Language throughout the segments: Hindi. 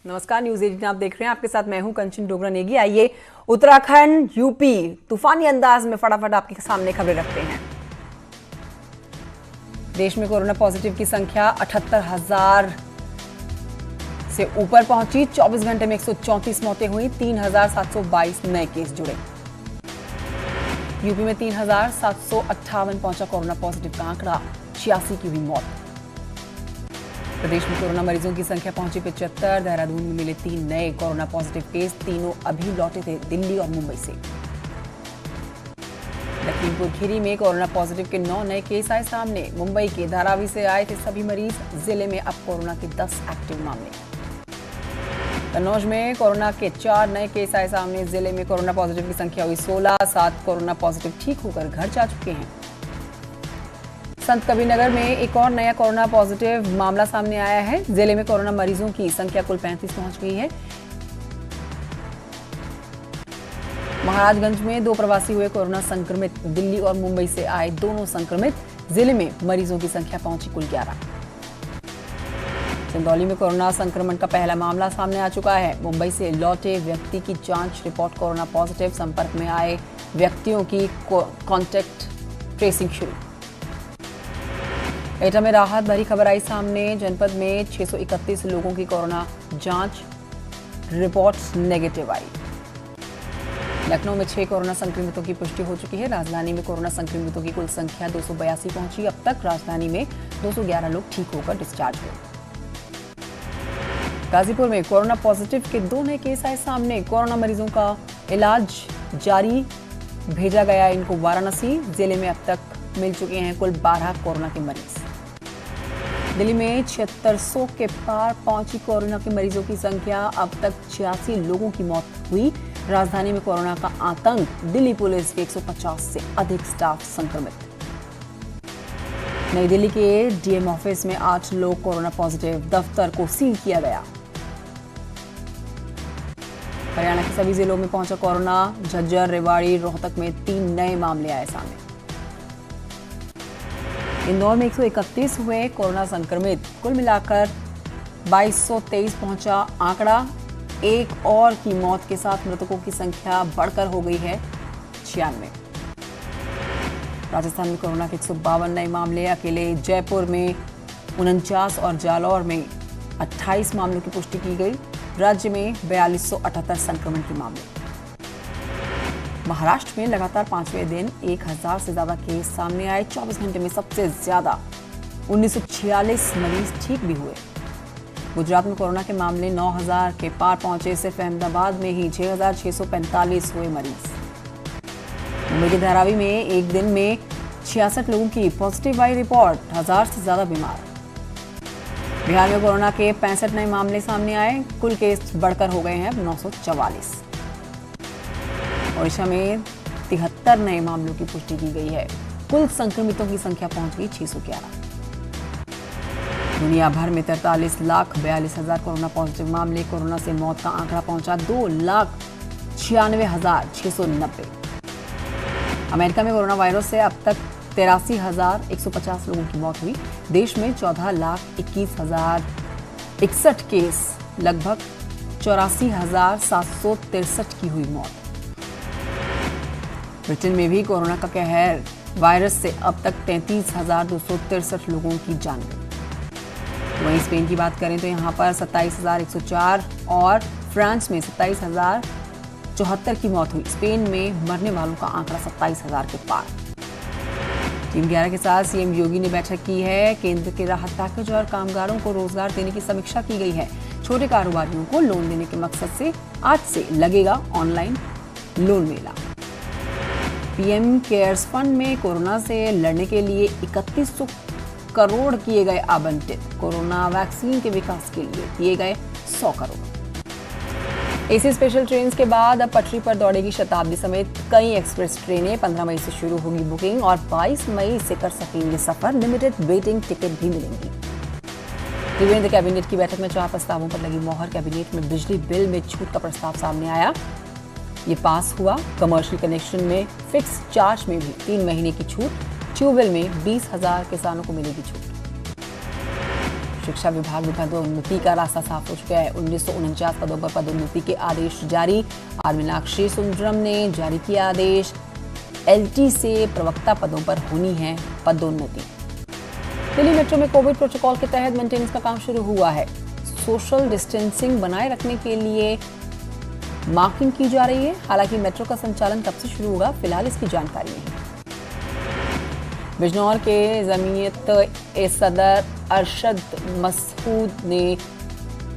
नमस्कार, न्यूज 18 आप देख रहे हैं। आपके साथ मैं हूं कंचन डोगरा नेगी। आइए उत्तराखंड, यूपी तूफानी अंदाज में फटाफट आपके सामने खबरें रखते हैं। देश में कोरोना पॉजिटिव की संख्या 78,000 से ऊपर पहुंची। 24 घंटे में 134 मौतें हुई, 3,722 नए केस जुड़े। यूपी में 3,758 पहुंचा कोरोना पॉजिटिव का आंकड़ा, 86 की हुई मौत। प्रदेश में कोरोना मरीजों की संख्या पहुंची 75। देहरादून में मिले 3 नए कोरोना पॉजिटिव केस, तीनों अभी लौटे थे दिल्ली और मुंबई से। लखीमपुर खीरी में कोरोना पॉजिटिव के 9 नए केस आए सामने। मुंबई के धारावी से आए थे सभी मरीज। जिले में अब कोरोना के 10 एक्टिव मामले। कन्नौज में कोरोना के 4 नए केस आए सामने। जिले में कोरोना पॉजिटिव की संख्या हुई 16। 7 कोरोना पॉजिटिव ठीक होकर घर जा चुके हैं। संत कबीरनगर में एक और नया कोरोना पॉजिटिव मामला सामने आया है। जिले में कोरोना मरीजों की संख्या कुल 35 पहुंच गई है। महाराजगंज में 2 प्रवासी हुए कोरोना संक्रमित। दिल्ली और मुंबई से आए दोनों संक्रमित। जिले में मरीजों की संख्या पहुंची कुल 11। चंदौली में कोरोना संक्रमण का पहला मामला सामने आ चुका है। मुंबई से लौटे व्यक्ति की जांच रिपोर्ट कोरोना पॉजिटिव। संपर्क में आए व्यक्तियों की कॉन्टैक्ट ट्रेसिंग शुरू। एटा में राहत भरी खबर आई सामने। जनपद में 631 लोगों की कोरोना जांच रिपोर्ट्स नेगेटिव आई। लखनऊ में 6 कोरोना संक्रमितों की पुष्टि हो चुकी है। राजधानी में कोरोना संक्रमितों की कुल संख्या 282 पहुंची। अब तक राजधानी में 211 लोग ठीक होकर डिस्चार्ज हुए। गाजीपुर में कोरोना पॉजिटिव के 2 नए केस आए सामने। कोरोना मरीजों का इलाज जारी, भेजा गया इनको वाराणसी। जिले में अब तक मिल चुके हैं कुल 12 कोरोना के मरीज। दिल्ली में 7600 के पार पहुंची कोरोना के मरीजों की संख्या। अब तक 86 लोगों की मौत हुई। राजधानी में कोरोना का आतंक। दिल्ली पुलिस के 150 से अधिक स्टाफ संक्रमित। नई दिल्ली के डीएम ऑफिस में 8 लोग कोरोना पॉजिटिव। दफ्तर को सील किया गया। हरियाणा के सभी जिलों में पहुंचा कोरोना। झज्जर, रेवाड़ी, रोहतक में 3 नए मामले आए सामने। इंदौर में 131 हुए कोरोना संक्रमित। कुल मिलाकर 2223 पहुंचा आंकड़ा। एक और की मौत के साथ मृतकों की संख्या बढ़कर हो गई है 96। राजस्थान में कोरोना के 152 नए मामले। अकेले जयपुर में 49 और जालौर में 28 मामलों की पुष्टि की गई। राज्य में 4278 संक्रमण के मामले। महाराष्ट्र में लगातार 5वें दिन 1000 से ज्यादा केस सामने आए। 24 घंटे में सबसे ज्यादा 1946 मरीज ठीक भी हुए। गुजरात में कोरोना के मामले 9000 के पार पहुंचे। सिर्फ अहमदाबाद में ही 6645 हुए मरीज। मुंबई के धारावी में एक दिन में 66 लोगों की पॉजिटिव आई रिपोर्ट। 1000 से ज्यादा बीमार। बिहार में कोरोना के 65 नए मामले सामने आए। कुल केस बढ़कर हो गए हैं 944। ओडिशा में 73 नए मामलों की पुष्टि की गई है। कुल संक्रमितों की संख्या पहुंच गई 611। दुनिया भर में 43,42,000 कोरोना पॉजिटिव मामले। कोरोना से मौत का आंकड़ा पहुंचा 2,96,690। अमेरिका में कोरोना वायरस से अब तक 83,150 लोगों की मौत हुई। देश में 14,21,061 केस, लगभग 84,763 की हुई मौत। ब्रिटेन में भी कोरोना का कहर। वायरस से अब तक 33,263 लोगों की जान गई। वहीं स्पेन की बात करें तो यहां पर 27,104 और फ्रांस में 27,074 की मौत हुई। स्पेन में मरने वालों का आंकड़ा 27,000 के पार। टीम 11 के साथ सीएम योगी ने बैठक की है। केंद्र के राहत पैकेज और कामगारों को रोजगार देने की समीक्षा की गई है। छोटे कारोबारियों को लोन देने के मकसद से आज से लगेगा ऑनलाइन लोन मेला। पीएम केयर्स फंड में कोरोना से लड़ने के लिए 3100 करोड़ किए गए आवंटित। कोरोना वैक्सीन के विकास के लिए दिए गए 100 करोड़। एसी स्पेशल ट्रेन के बाद अब पटरी पर दौड़ेगी शताब्दी समेत कई एक्सप्रेस ट्रेनें। 15 मई से शुरू होगी बुकिंग और 22 मई से कर सकेंगे सफर। लिमिटेड वेटिंग टिकट भी मिलेंगी। त्रिवेंद्र कैबिनेट की बैठक में 4 प्रस्तावों पर लगी मोहर। कैबिनेट में बिजली बिल में छूट का प्रस्ताव सामने आया। ये पास हुआ। कमर्शियल कनेक्शन में फिक्स चार्ज में भी 3 महीने की छूट। ट्यूबवेल में 20,000 किसानों को मिलेगी छूट। शिक्षा विभाग में पदोन्नति का रास्ता साफ हो चुका है। 1949 पदों पर पदोन्नति के आदेश जारी। आर मीनाक्षी सुंदरम ने जारी किया आदेश। एलटी से प्रवक्ता पदों पर होनी है पदोन्नति। दिल्ली मेट्रो में कोविड प्रोटोकॉल के तहत मेंटेनेंस का काम शुरू हुआ है। सोशल डिस्टेंसिंग बनाए रखने के लिए मार्किंग की जा रही है। हालांकि मेट्रो का संचालन कब से शुरू होगा, फिलहाल इसकी जानकारी नहीं। बिजनौर के जमीयत ए सदर अरशद मसूद ने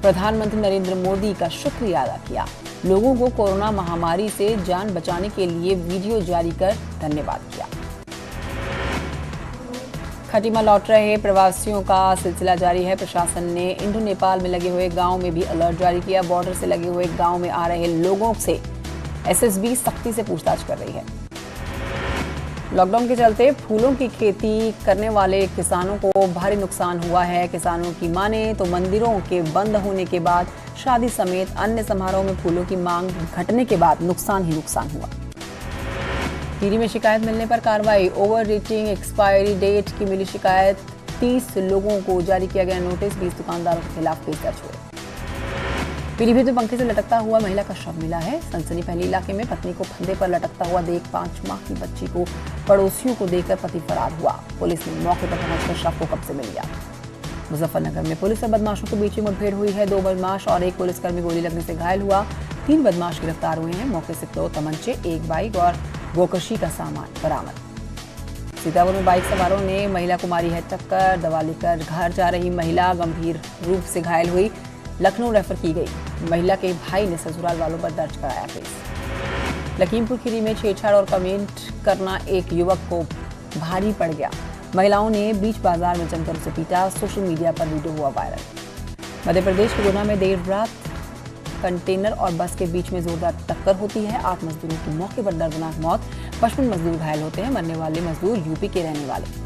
प्रधानमंत्री नरेंद्र मोदी का शुक्रिया अदा किया। लोगों को कोरोना महामारी से जान बचाने के लिए वीडियो जारी कर धन्यवाद किया। खटीमा लौट रहे प्रवासियों का सिलसिला जारी है। प्रशासन ने इंडो नेपाल में लगे हुए गांव में भी अलर्ट जारी किया। बॉर्डर से लगे हुए गांव में आ रहे लोगों से एसएसबी सख्ती से पूछताछ कर रही है। लॉकडाउन के चलते फूलों की खेती करने वाले किसानों को भारी नुकसान हुआ है। किसानों की माने तो मंदिरों के बंद होने के बाद शादी समेत अन्य समारोह में फूलों की मांग घटने के बाद नुकसान ही नुकसान हुआ। टिहरी में शिकायत मिलने पर कार्रवाई। ओवर रेटिंग एक्सपायरी डेट की मिली शिकायत। 30 लोगों को जारी किया गया नोटिस। 20 दुकानदारों के खिलाफ केस दर्ज हुए। पीलीभीत में पंखे से लटकता हुआ महिला का शव मिला है। सनसनी फैली इलाके में पत्नी को फंदे पर लटकता हुआ देख 5 माह की बच्ची को पड़ोसियों को देखकर पति फरार हुआ। पुलिस ने मौके पर पहुंचकर शव को कब्जे में लिया। मुजफ्फरनगर में पुलिस और बदमाशों के बीच मुठभेड़ हुई है। 2 बदमाश और 1 पुलिसकर्मी गोली लगने से घायल हुआ। 3 बदमाश गिरफ्तार हुए हैं। मौके से 2 तमंचे, 1 बाइक और गोकशी का सामान बरामद। सीतापुर में बाइक सवारों ने महिला को मारी है टक्कर। दवा लेकर घर जा रही महिला गंभीर रूप से घायल हुई, लखनऊ रेफर की गई। महिला के भाई ने ससुराल वालों पर दर्ज कराया केस। लखीमपुर खीरी में छेड़छाड़ और कमेंट करना एक युवक को भारी पड़ गया। महिलाओं ने बीच बाजार में जमकर उसे पीटा। सोशल मीडिया पर वीडियो हुआ वायरल। मध्य प्रदेश के गुना में देर रात कंटेनर और बस के बीच में जोरदार टक्कर होती है। 8 मजदूरों की मौके पर दर्दनाक मौत। 55 मजदूर घायल होते हैं। मरने वाले मजदूर यूपी के रहने वाले।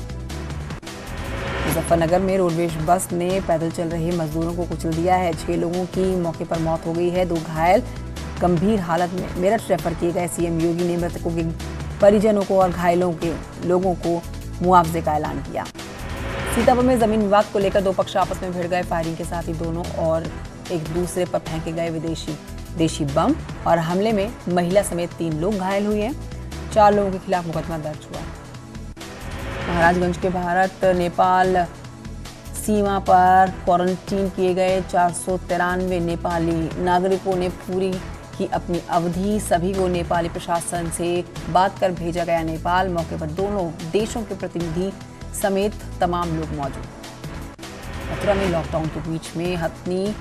मुजफ्फरनगर में रोडवेज बस ने पैदल चल रहे मजदूरों को कुचल दिया है। 6 लोगों की मौके पर मौत हो गई है। 2 घायल गंभीर हालत में मेरठ रेफर किए गए। सीएम योगी ने मृतकों के परिजनों को और घायलों के लोगों को मुआवजे का ऐलान किया। सीतापुर में जमीन विवाद को लेकर 2 पक्ष आपस में भिड़ गए। फायरिंग के साथ ही दोनों और एक दूसरे पर फेंके गए देशी बम और हमले में महिला समेत 3 लोग घायल हुए हैं। 4 लोगों के खिलाफ मुकदमा दर्ज हुआ। महाराजगंज के भारत नेपाल सीमा पर क्वारंटीन किए गए 493 नेपाली नागरिकों ने पूरी की अपनी अवधि। सभी को नेपाली प्रशासन से बात कर भेजा गया नेपाल। मौके पर दोनों देशों के प्रतिनिधि समेत तमाम लोग मौजूद। मथुरा में लॉकडाउन के बीच में हथनी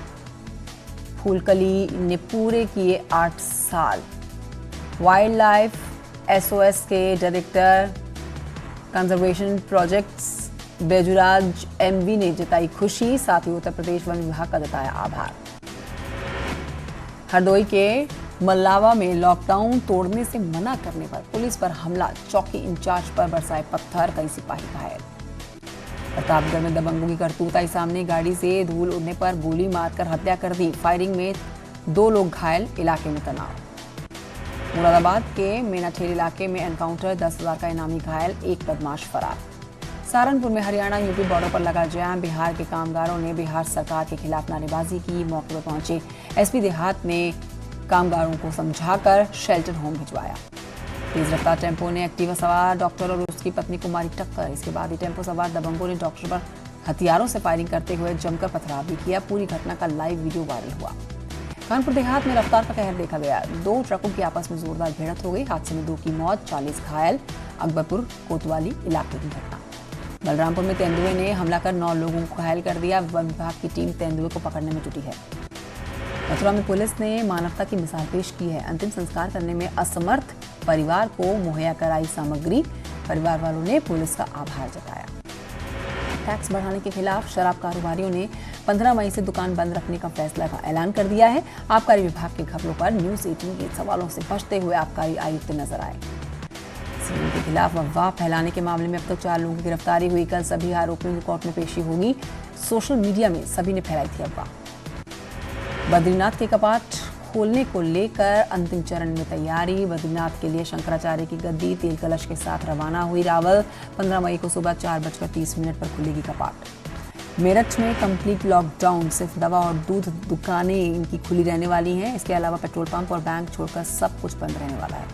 फूलकली ने पूरे किए 8 साल। वाइल्ड लाइफ एसओएस के डायरेक्टर कंजर्वेशन प्रोजेक्ट्स बेजुराज एमवी ने जताई खुशी। साथ ही उत्तर प्रदेश वन विभाग का जताया आभार। हरदोई के मल्लावा में लॉकडाउन तोड़ने से मना करने पर पुलिस पर हमला। चौकी इंचार्ज पर बरसाए पत्थर, कई सिपाही घायल। प्रतापगढ़ में दबंगों की करतूत आई सामने। गाड़ी से धूल उड़ने पर गोली मारकर हत्या कर दी। फायरिंग में 2 लोग घायल। इलाके में तनाव। मुरादाबाद के मेनाठेर इलाके में एनकाउंटर। 10,000 का इनामी घायल, 1 बदमाश फरार। सहारनपुर में हरियाणा यूपी बॉर्डर पर लगा जाम। बिहार के कामगारों ने बिहार सरकार के खिलाफ नारेबाजी की। मौके पर पहुंचे एसपी देहात ने कामगारों को समझाकर शेल्टर होम भिजवाया। तेज रफ्तार टेम्पो ने एक्टिवा सवार डॉक्टर और उसकी पत्नी को मारी टक्कर। इसके बाद ही टेम्पो सवार दबंगों ने डॉक्टर पर हथियारों से फायरिंग करते हुए जमकर पथराव भी किया। पूरी घटना का लाइव वीडियो वायरल हुआ। कानपुर देहात में रफ्तार का कहर देखा गया। 2 ट्रकों की आपस में जोरदार भिड़ंत हो गई। हादसे में 2 की मौत, 40 घायल। अकबरपुर कोतवाली इलाके की घटना। बलरामपुर में तेंदुए ने हमला कर 9 लोगों को घायल कर दिया। वन विभाग की टीम तेंदुए को पकड़ने में जुटी है। मथुरा में पुलिस ने मानवता की मिसाल पेश की है। अंतिम संस्कार करने में असमर्थ परिवार को मुहैया कराई सामग्री। परिवार वालों ने पुलिस का आभार जताया। टैक्स बढ़ाने के खिलाफ शराब कारोबारियों ने 15 मई से दुकान बंद रखने का फैसला का ऐलान कर दिया है। आबकारी विभाग के खबरों पर न्यूज़ 18 के सवालों से बचते हुए आबकारी आयुक्त नजर आए। सीएम के खिलाफ अफवाह फैलाने के मामले में अब तक 4 लोगों की गिरफ्तारी हुई। कल सभी आरोपियों की कोर्ट में पेशी होगी। सोशल मीडिया में सभी ने फैलाई थी अफवाह। बद्रीनाथ के कपाट खोलने को लेकर अंतिम चरण में तैयारी। बद्रीनाथ के लिए शंकराचार्य की गद्दी तेल कलश के साथ रवाना हुई रावल। 15 मई को सुबह 4:30 पर खुलेगी कपाट। मेरठ में कंप्लीट लॉकडाउन, सिर्फ दवा और दूध दुकानें इनकी खुली रहने वाली हैं। इसके अलावा पेट्रोल पंप और बैंक छोड़कर सब कुछ बंद रहने वाला है।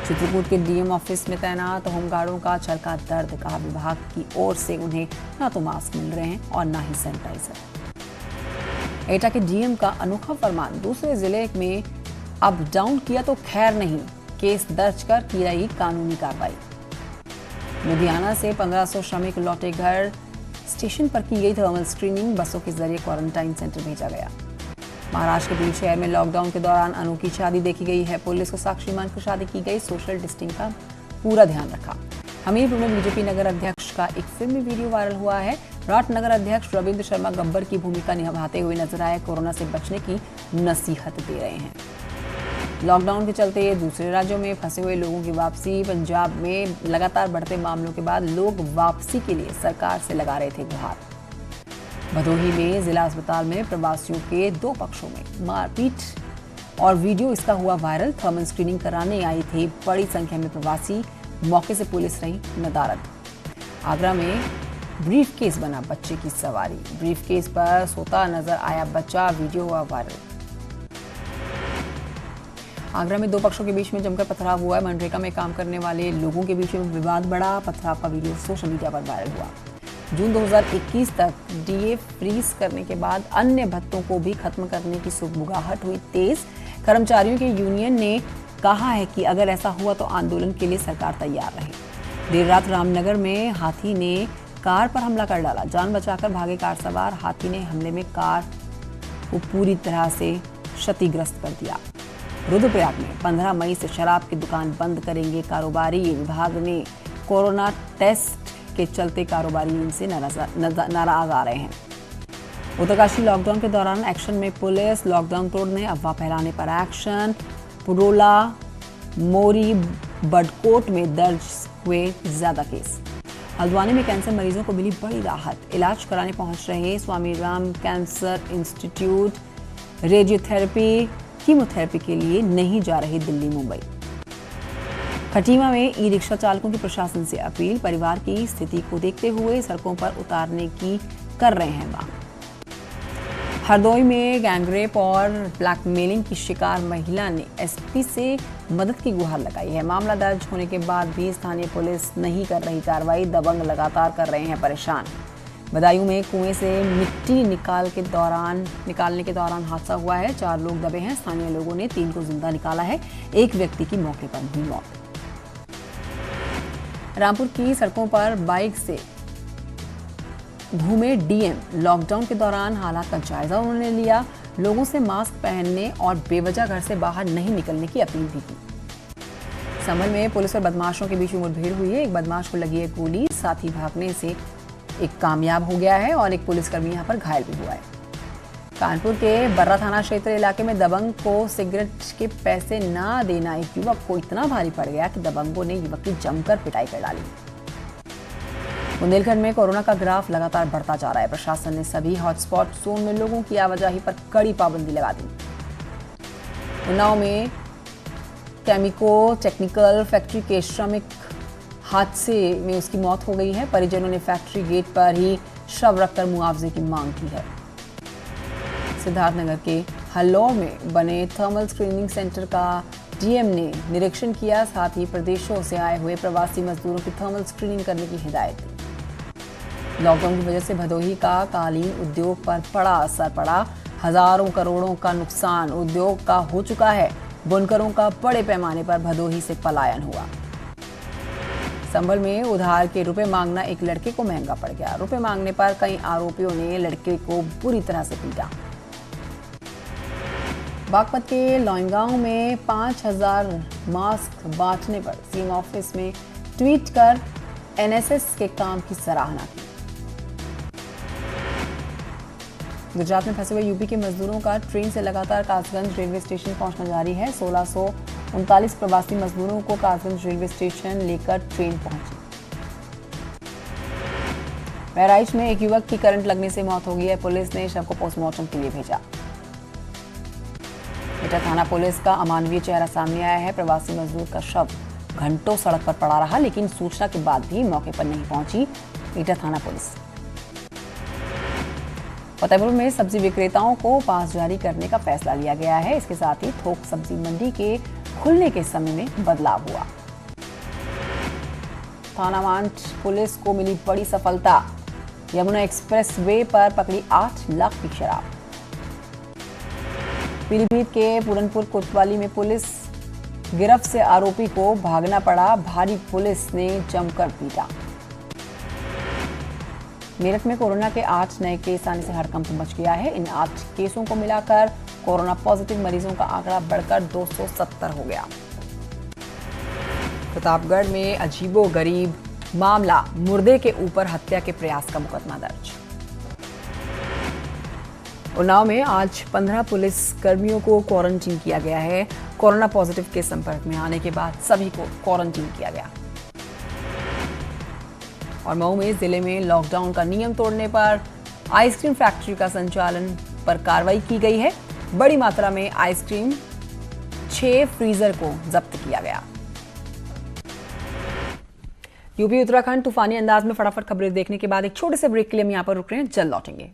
चित्रकूट के डीएम ऑफिस में तैनात होमगार्डों का चरखा दर्द, कहा विभाग की ओर से उन्हें ना तो मास्क मिल रहे हैं और ना ही सैनिटाइजर। एटा के डीएम का अनोखा फरमान, दूसरे जिले में अप डाउन किया तो खैर नहीं, केस दर्ज कर की गई कानूनी कार्रवाई। लुधियाना से 1500 श्रमिक लौटे घर, स्टेशन पर की गई थर्मल स्क्रीनिंग, बसों के जरिए क्वारंटाइन सेंटर भेजा गया। महाराष्ट्र के बीच शहर में लॉकडाउन के दौरान अनोखी शादी देखी गई है। पुलिस को साक्षी मानकर शादी की गई, सोशल डिस्टेंसिंग का पूरा ध्यान रखा। हमीरपुर में बीजेपी नगर अध्यक्ष का एक फिल्मी वीडियो वायरल हुआ है। राठ नगर अध्यक्ष रविंद्र शर्मा गब्बर की भूमिका निभाते हुए नजर आए, कोरोना से बचने की नसीहत दे रहे हैं। लॉकडाउन के चलते दूसरे राज्यों में फंसे हुए लोगों की वापसी, पंजाब में लगातार बढ़ते मामलों के बाद लोग वापसी के लिए सरकार से लगा रहे थे गुहार। भदोही में जिला अस्पताल में प्रवासियों के 2 पक्षों में मारपीट और वीडियो इसका हुआ वायरल। थर्मल स्क्रीनिंग कराने आई थी बड़ी संख्या में प्रवासी, मौके से पुलिस रही नदारद। आगरा में ब्रीफ केस बना बच्चे की सवारी, ब्रीफ केस पर सोता नजर आया बच्चा, वीडियो हुआ वायरल। आगरा में 2 पक्षों के बीच में जमकर पथराव हुआ है। मनरेगा में काम करने वाले लोगों के बीच में विवाद बढ़ा, पथराव का वीडियो सोशल मीडिया पर वायरल हुआ। जून 2021 तक डीए फ्रीज करने के बाद अन्य भत्तों को भी खत्म करने की सुगबुगाहट हुई तेज। कर्मचारियों के यूनियन ने कहा है कि अगर ऐसा हुआ तो आंदोलन के लिए सरकार तैयार रहे। देर रात रामनगर में हाथी ने कार पर हमला कर डाला, जान बचाकर भागे कार सवार। हाथी ने हमले में कार को पूरी तरह से क्षतिग्रस्त कर दिया। रुद्रप्रयाग में 15 मई से शराब की दुकान बंद करेंगे कारोबारी। विभाग ने कोरोना टेस्ट के चलते कारोबारी इनसे नाराज आ रहे हैं। उत्तरकाशी लॉकडाउन के दौरान एक्शन में पुलिस, लॉकडाउन तोड़ने अफवाह फैलाने पर एक्शन। पुरोला, मोरी, बडकोट में दर्ज हुए ज्यादा केस। हल्द्वानी में कैंसर मरीजों को मिली बड़ी राहत, इलाज कराने पहुंच रहे Swami Ram cancer institute. Radiotherapy, chemotherapy के लिए नहीं जा रही दिल्ली मुंबई। खटीमा में ई रिक्शा चालकों की प्रशासन से अपील, परिवार की स्थिति को देखते हुए सड़कों पर उतारने की कर रहे हैं मांग। हरदोई में गैंगरेप और ब्लैकमेलिंग की शिकार महिला ने एसपी से मदद की गुहार लगाई है। मामला दर्ज होने के बाद भी स्थानीय पुलिस नहीं कर रही कार्रवाई, दबंग लगातार कर रहे हैं परेशान। बदायूं में कुएं से मिट्टी निकालने के दौरान हादसा हुआ है, 4 लोग दबे हैं। स्थानीय लोगों ने 3 को जिंदा निकाला है, एक व्यक्ति की मौके पर हुई मौत। रामपुर की सड़कों पर बाइक से घूमे डीएम, लॉकडाउन के दौरान हालात का जायजा उन्होंने लिया, लोगों से मास्क पहनने और बेवजह घर से बाहर नहीं निकलने की अपील भी की। संभल में पुलिस और बदमाशों के बीच में मुठभेड़ हुई है, एक बदमाश को लगी है गोली, साथ ही भागने से एक कामयाब हो गया है और एक पुलिसकर्मी यहां पर घायल भी हुआ है। कानपुर के बर्रा थाना क्षेत्र इलाके में दबंग को सिगरेट के पैसे ना देना एक युवक को इतना भारी पड़ गया कि दबंगों ने युवक की जमकर पिटाई कर डाली। बुंदेलखंड में कोरोना का ग्राफ लगातार बढ़ता जा रहा है। प्रशासन ने सभी हॉटस्पॉट जोन में लोगों की आवाजाही पर कड़ी पाबंदी लगा दी। उन्नाव में केमिको टेक्निकल फैक्ट्री के श्रमिक हादसे में उसकी मौत हो गई है। परिजनों ने फैक्ट्री गेट पर ही शव रखकर मुआवजे की मांग की है। सिद्धार्थनगर के हल्लौर में बने थर्मल स्क्रीनिंग सेंटर का डीएम ने निरीक्षण किया, साथ ही प्रदेशों से आए हुए प्रवासी मजदूरों की थर्मल स्क्रीनिंग करने की हिदायत दी। लॉकडाउन की वजह से भदोही का कालीन उद्योग पर बड़ा असर पड़ा, हजारों करोड़ों का नुकसान उद्योग का हो चुका है। बुनकरों का बड़े पैमाने पर भदोही से पलायन हुआ। संभल में उधार के रुपए मांगना एक लड़के को महंगा पड़ गया। रुपए मांगने पर कई आरोपियों ने लड़के को बुरी तरह से पीटा। बागपत के लॉइंगांव में 5000 मास्क बांटने पर सीएम ऑफिस में ट्वीट कर एनएसएस के काम की सराहना की। गुजरात में फंसे हुए यूपी के मजदूरों का ट्रेन से लगातार कासगंज रेलवे स्टेशन पहुंचना जारी है। 1639 प्रवासी मजदूरों को कासगंज रेलवे स्टेशन लेकर ट्रेन पहुंची। बहराइच में एक युवक की करंट लगने से मौत हो गई है। पुलिस ने शव को पोस्टमार्टम के लिए भेजा। एटा थाना पुलिस का अमानवीय चेहरा सामने आया है। प्रवासी मजदूर का शव घंटों सड़क पर पड़ा रहा, लेकिन सूचना के बाद भी मौके पर नहीं पहुंची एटा थाना पुलिस। फतेहपुर में सब्जी विक्रेताओं को पास जारी करने का फैसला लिया गया है। इसके साथ ही थोक सब्जी मंडी के खुलने के समय में बदलाव हुआ। थाना मांड पुलिस को मिली बड़ी सफलता। यमुना एक्सप्रेस वे पर पकड़ी 8 लाख की शराब। पीलीभीत के पूरनपुर कोतवाली में पुलिस गिरफ्त से आरोपी को भागना पड़ा। भारी पुलिस ने जमकर पीटा। मेरठ में कोरोना के 8 नए केस आने से हड़कंप मच गया है। इन 8 केसों को मिलाकर कोरोना पॉजिटिव मरीजों का आंकड़ा बढ़कर 270 हो गया। प्रतापगढ़ में अजीबोगरीब मामला, मुर्दे के ऊपर हत्या के प्रयास का मुकदमा दर्ज। उन्नाव में आज 15 पुलिस कर्मियों को क्वारंटीन किया गया है। कोरोना पॉजिटिव के संपर्क में आने के बाद सभी को क्वारंटीन किया गया। और मऊ में जिले में लॉकडाउन का नियम तोड़ने पर आइसक्रीम फैक्ट्री का संचालन पर कार्रवाई की गई है। बड़ी मात्रा में आइसक्रीम 6 फ्रीजर को जब्त किया गया। यूपी उत्तराखंड तूफानी अंदाज में फटाफट खबरें देखने के बाद एक छोटे से ब्रेक के लिए हम यहां पर रुक रहे हैं, जल्द लौटेंगे।